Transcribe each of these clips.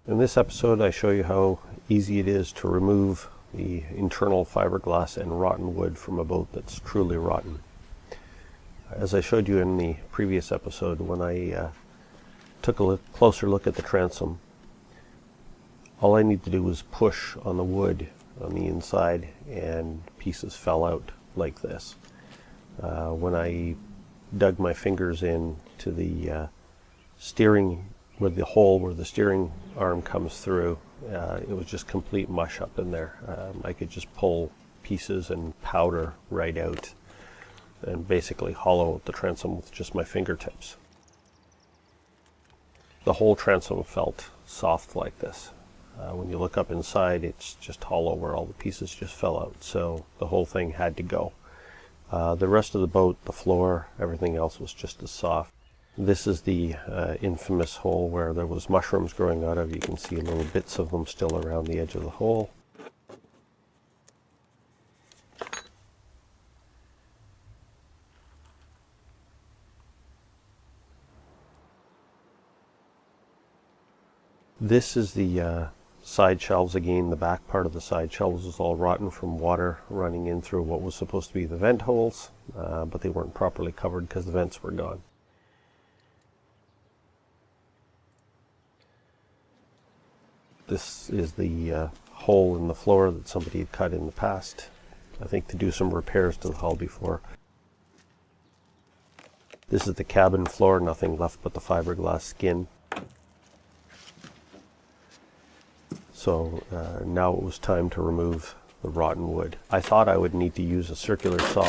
In this episode, I show you how easy it is to remove the internal fiberglass and rotten wood from a boat that's truly rotten. As I showed you in the previous episode, when I took a closer look at the transom, all I need to do was push on the wood on the inside and pieces fell out like this. When I dug my fingers in to the steering, with the hole where the steering arm comes through, it was just complete mush up in there. I could just pull pieces and powder right out and basically hollow out the transom with just my fingertips. The whole transom felt soft like this. When you look up inside, it's just hollow where all the pieces just fell out, so the whole thing had to go. The rest of the boat, the floor, everything else was just as soft. This is the infamous hole where there was mushrooms growing out of. You can see little bits of them still around the edge of the hole. This is the side shelves again. The back part of the side shelves was all rotten from water running in through what was supposed to be the vent holes, but they weren't properly covered because the vents were gone. This is the hole in the floor that somebody had cut in the past, I think to do some repairs to the hull before. This is the cabin floor, nothing left but the fiberglass skin. So now it was time to remove the rotten wood. I thought I would need to use a circular saw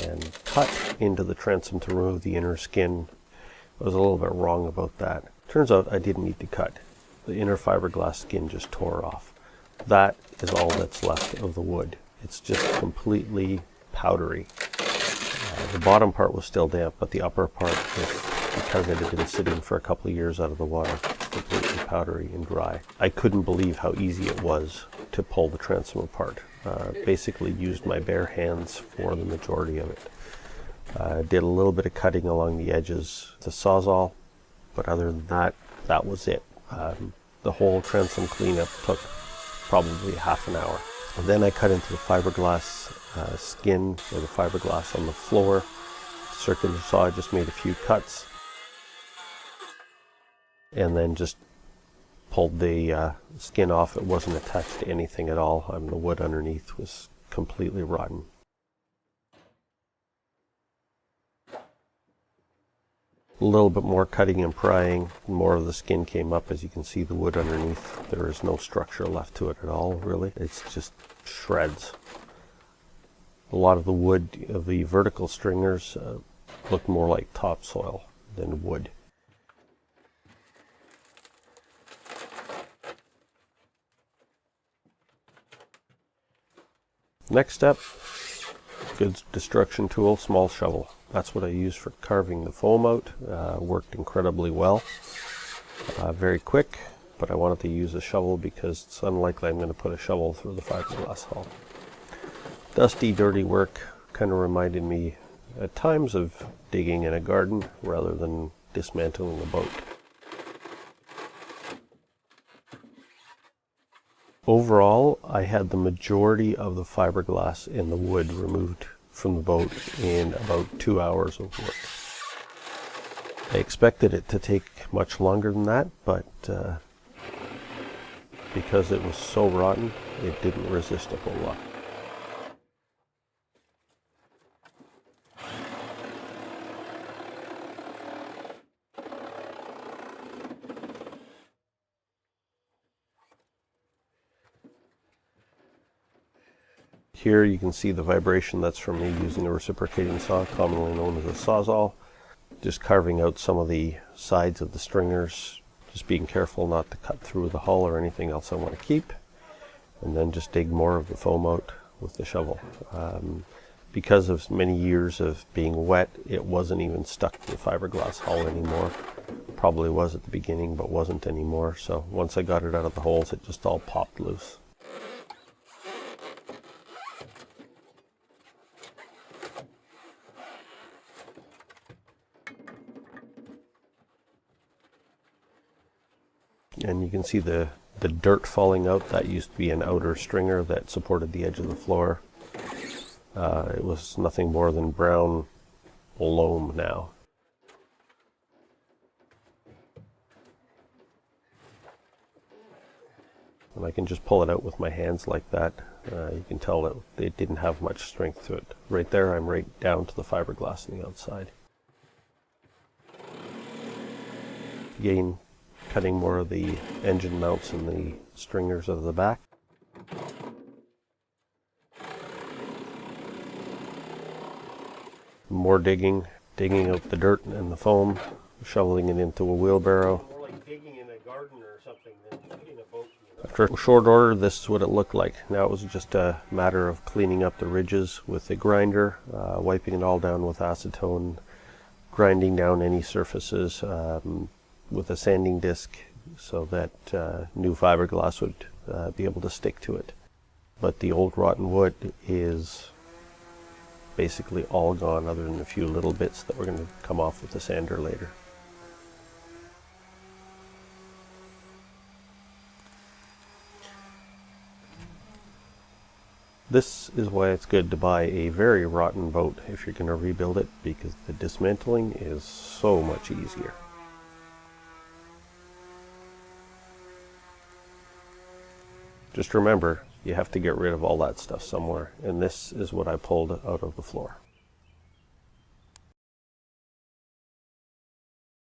and cut into the transom to remove the inner skin. I was a little bit wrong about that. Turns out I didn't need to cut. The inner fiberglass skin just tore off. That is all that's left of the wood. It's just completely powdery. The bottom part was still damp, but the upper part, because it had been sitting for a couple of years out of the water, completely powdery and dry. I couldn't believe how easy it was to pull the transom apart. Basically used my bare hands for the majority of it. Did a little bit of cutting along the edges with the Sawzall, but other than that, that was it. The whole transom cleanup took probably half an hour. And then I cut into the fiberglass skin, or the fiberglass on the floor. Circular saw, just made a few cuts, and then just pulled the skin off. It wasn't attached to anything at all. The wood underneath was completely rotten. A little bit more cutting and prying, more of the skin came up. As you can see, the wood underneath, there is no structure left to it at all, really. It's just shreds. A lot of the wood of the vertical stringers look more like topsoil than wood. Next step, good destruction tool, small shovel. That's what I used for carving the foam out. Worked incredibly well. Very quick, but I wanted to use a shovel because it's unlikely I'm going to put a shovel through the fiberglass hull. Dusty, dirty work. Kind of reminded me at times of digging in a garden rather than dismantling a boat. Overall, I had the majority of the fiberglass and the wood removed from the boat in about 2 hours of work. I expected it to take much longer than that, but because it was so rotten, it didn't resist a whole lot. Here you can see the vibration. That's from me using a reciprocating saw, commonly known as a Sawzall. Just carving out some of the sides of the stringers, just being careful not to cut through the hull or anything else I want to keep, and then just dig more of the foam out with the shovel. Because of many years of being wet, it wasn't even stuck to the fiberglass hull anymore. Probably was at the beginning, but wasn't anymore. So once I got it out of the holes, it just all popped loose. and you can see the dirt falling out. That used to be an outer stringer that supported the edge of the floor. It was nothing more than brown loam now. And I can just pull it out with my hands like that. You can tell that it didn't have much strength to it. Right there, I'm right down to the fiberglass on the outside. Again, cutting more of the engine mounts and the stringers of the back. More digging out the dirt and the foam, shoveling it into a wheelbarrow. More like digging in a garden or something than in a boat. After a short order, this is what it looked like. Now it was just a matter of cleaning up the ridges with a grinder, wiping it all down with acetone, grinding down any surfaces with a sanding disc so that new fiberglass would be able to stick to it. But the old rotten wood is basically all gone, other than a few little bits that we're going to come off with the sander later. This is why it's good to buy a very rotten boat if you're going to rebuild it, because the dismantling is so much easier. Just remember, you have to get rid of all that stuff somewhere, and this is what I pulled out of the floor.